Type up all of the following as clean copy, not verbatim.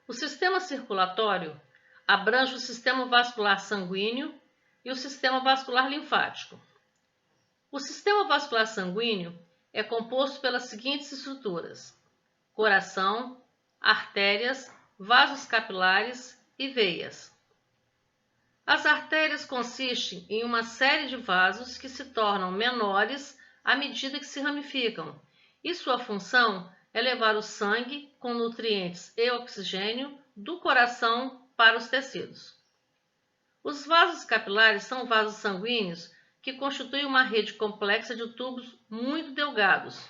O sistema circulatório abrange o sistema vascular sanguíneo e o sistema vascular linfático. O sistema vascular sanguíneo é composto pelas seguintes estruturas: coração, artérias, vasos capilares e veias. As artérias consistem em uma série de vasos que se tornam menores à medida que se ramificam, e sua função é levar o sangue com nutrientes e oxigênio do coração para os tecidos. Os vasos capilares são vasos sanguíneos que constituem uma rede complexa de tubos muito delgados.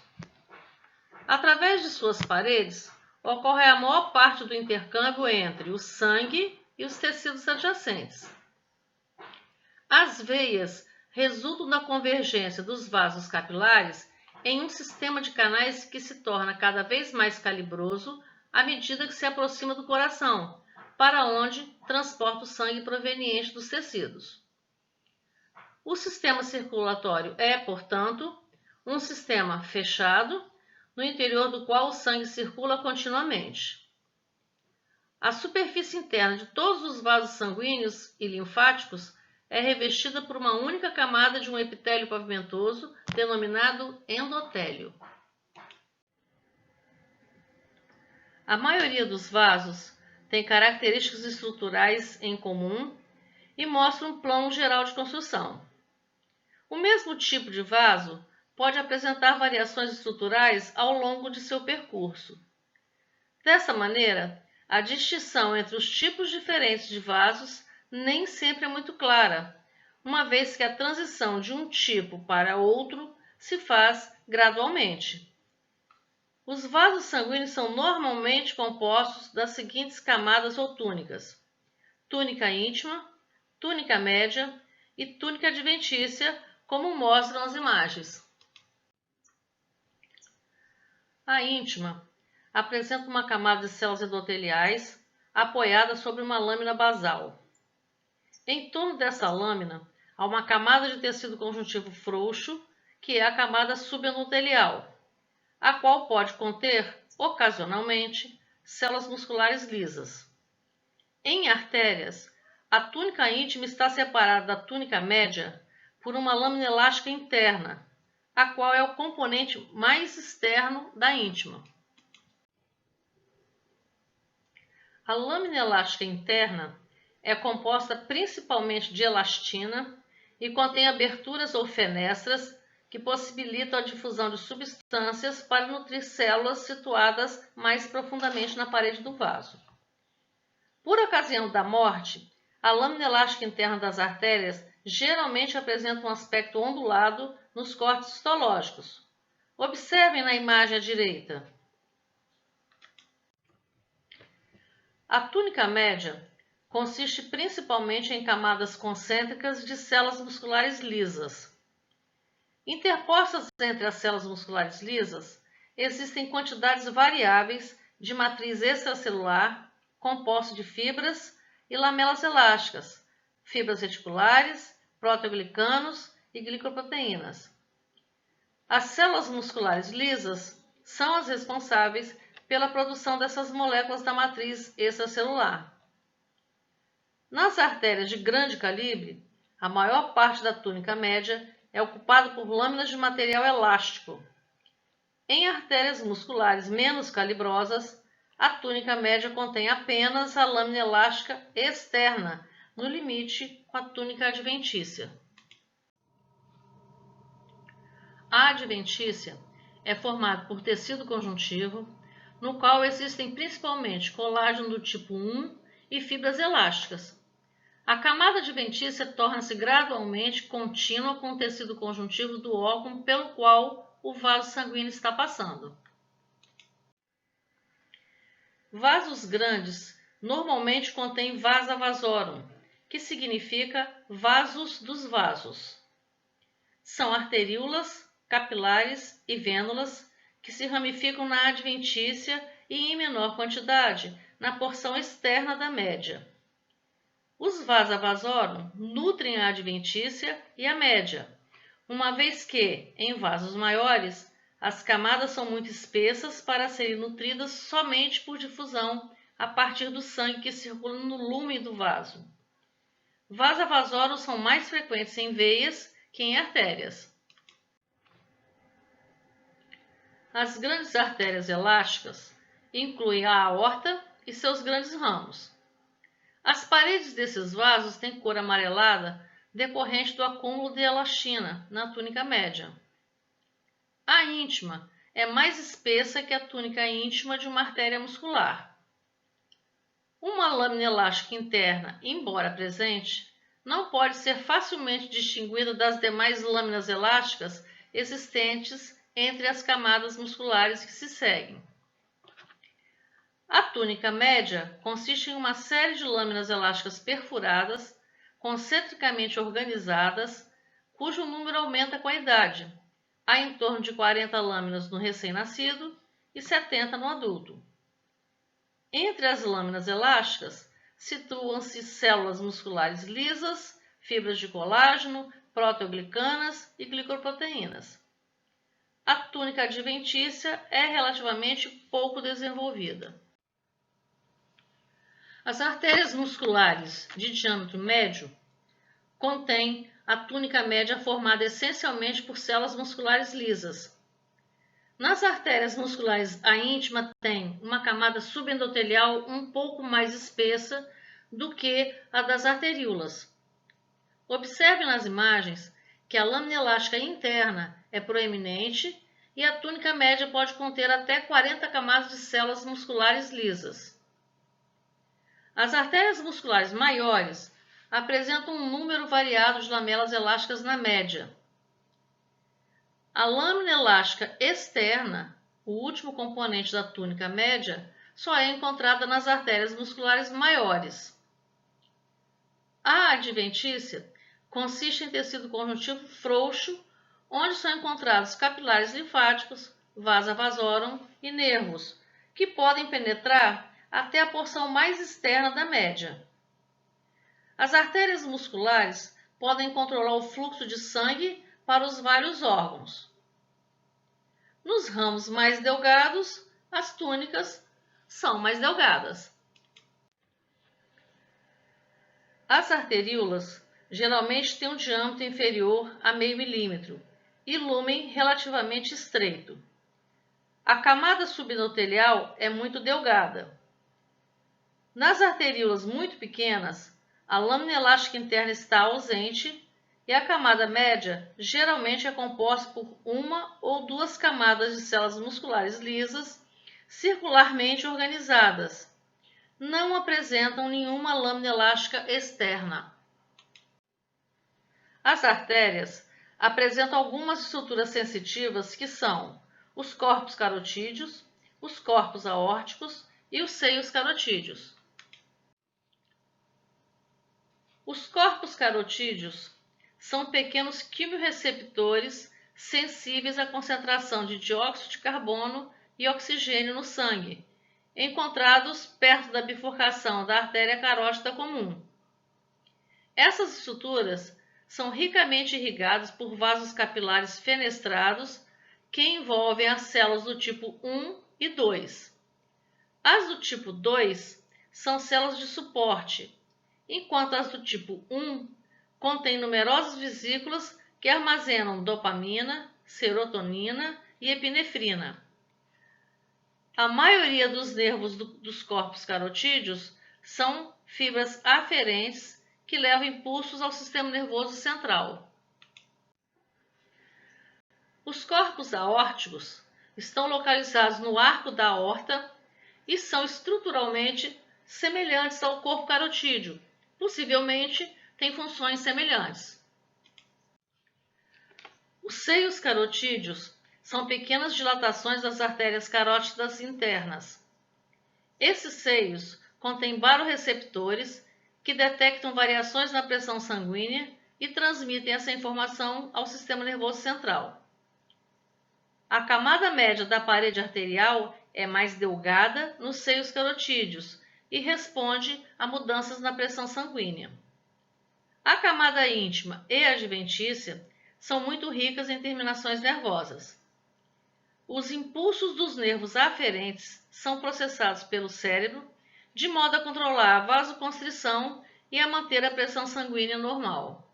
Através de suas paredes, ocorre a maior parte do intercâmbio entre o sangue e os tecidos adjacentes. As veias resultam da convergência dos vasos capilares em um sistema de canais que se torna cada vez mais calibroso à medida que se aproxima do coração, para onde transporta o sangue proveniente dos tecidos. O sistema circulatório é, portanto, um sistema fechado, no interior do qual o sangue circula continuamente. A superfície interna de todos os vasos sanguíneos e linfáticos é revestida por uma única camada de um epitélio pavimentoso, denominado endotélio. A maioria dos vasos tem características estruturais em comum e mostra um plano geral de construção. O mesmo tipo de vaso pode apresentar variações estruturais ao longo de seu percurso. Dessa maneira, a distinção entre os tipos diferentes de vasos nem sempre é muito clara, uma vez que a transição de um tipo para outro se faz gradualmente. Os vasos sanguíneos são normalmente compostos das seguintes camadas ou túnicas: túnica íntima, túnica média e túnica adventícia, como mostram as imagens. A íntima apresenta uma camada de células endoteliais apoiada sobre uma lâmina basal. Em torno dessa lâmina há uma camada de tecido conjuntivo frouxo, que é a camada subendotelial, a qual pode conter, ocasionalmente, células musculares lisas. Em artérias, a túnica íntima está separada da túnica média por uma lâmina elástica interna, a qual é o componente mais externo da íntima. A lâmina elástica interna é composta principalmente de elastina e contém aberturas ou fenestras que possibilitam a difusão de substâncias para nutrir células situadas mais profundamente na parede do vaso. Por ocasião da morte, a lâmina elástica interna das artérias geralmente apresenta um aspecto ondulado nos cortes histológicos. Observem na imagem à direita. A túnica média consiste principalmente em camadas concêntricas de células musculares lisas. Interpostas entre as células musculares lisas, existem quantidades variáveis de matriz extracelular, composta de fibras e lamelas elásticas, fibras reticulares, proteoglicanos e glicoproteínas. As células musculares lisas são as responsáveis pela produção dessas moléculas da matriz extracelular. Nas artérias de grande calibre, a maior parte da túnica média é ocupada por lâminas de material elástico. Em artérias musculares menos calibrosas, a túnica média contém apenas a lâmina elástica externa, no limite com a túnica adventícia. A adventícia é formada por tecido conjuntivo, no qual existem principalmente colágeno do tipo 1 e fibras elásticas. A camada adventícia torna-se gradualmente contínua com o tecido conjuntivo do órgão pelo qual o vaso sanguíneo está passando. Vasos grandes normalmente contêm vasa vasorum, que significa vasos dos vasos. São arteríolas, capilares e vênulas que se ramificam na adventícia e, em menor quantidade, na porção externa da média. Os vasa vasorum nutrem a adventícia e a média, uma vez que, em vasos maiores, as camadas são muito espessas para serem nutridas somente por difusão a partir do sangue que circula no lumen do vaso. Vasa vasorum são mais frequentes em veias que em artérias. As grandes artérias elásticas incluem a aorta e seus grandes ramos. As paredes desses vasos têm cor amarelada decorrente do acúmulo de elastina na túnica média. A íntima é mais espessa que a túnica íntima de uma artéria muscular. Uma lâmina elástica interna, embora presente, não pode ser facilmente distinguida das demais lâminas elásticas existentes entre as camadas musculares que se seguem. A túnica média consiste em uma série de lâminas elásticas perfuradas, concentricamente organizadas, cujo número aumenta com a idade. Há em torno de 40 lâminas no recém-nascido e 70 no adulto. Entre as lâminas elásticas, situam-se células musculares lisas, fibras de colágeno, proteoglicanas e glicoproteínas. A túnica adventícia é relativamente pouco desenvolvida. As artérias musculares de diâmetro médio contêm a túnica média formada essencialmente por células musculares lisas. Nas artérias musculares, a íntima tem uma camada subendotelial um pouco mais espessa do que a das arteríolas. Observe nas imagens que a lâmina elástica interna é proeminente e a túnica média pode conter até 40 camadas de células musculares lisas. As artérias musculares maiores apresentam um número variado de lamelas elásticas na média. A lâmina elástica externa, o último componente da túnica média, só é encontrada nas artérias musculares maiores. A adventícia consiste em tecido conjuntivo frouxo, onde são encontrados capilares linfáticos, vasa vasorum e nervos, que podem penetrar até a porção mais externa da média. As artérias musculares podem controlar o fluxo de sangue para os vários órgãos. Nos ramos mais delgados, as túnicas são mais delgadas. As arteríolas geralmente têm um diâmetro inferior a meio milímetro e lumen relativamente estreito. A camada subendotelial é muito delgada. Nas arteríolas muito pequenas, a lâmina elástica interna está ausente e a camada média geralmente é composta por uma ou duas camadas de células musculares lisas, circularmente organizadas. Não apresentam nenhuma lâmina elástica externa. As artérias apresentam algumas estruturas sensitivas que são os corpos carotídeos, os corpos aórticos e os seios carotídeos. Os corpos carotídeos são pequenos quimiorreceptores sensíveis à concentração de dióxido de carbono e oxigênio no sangue, encontrados perto da bifurcação da artéria carótida comum. Essas estruturas são ricamente irrigadas por vasos capilares fenestrados que envolvem as células do tipo 1 e 2. As do tipo 2 são células de suporte, enquanto as do tipo 1 contêm numerosas vesículas que armazenam dopamina, serotonina e epinefrina. A maioria dos nervos dos corpos carotídeos são fibras aferentes que levam impulsos ao sistema nervoso central. Os corpos aórticos estão localizados no arco da aorta e são estruturalmente semelhantes ao corpo carotídeo. Possivelmente têm funções semelhantes. Os seios carotídeos são pequenas dilatações das artérias carótidas internas. Esses seios contêm baroreceptores que detectam variações na pressão sanguínea e transmitem essa informação ao sistema nervoso central. A camada média da parede arterial é mais delgada nos seios carotídeos e responde a mudanças na pressão sanguínea. A camada íntima e adventícia são muito ricas em terminações nervosas. Os impulsos dos nervos aferentes são processados pelo cérebro de modo a controlar a vasoconstrição e a manter a pressão sanguínea normal.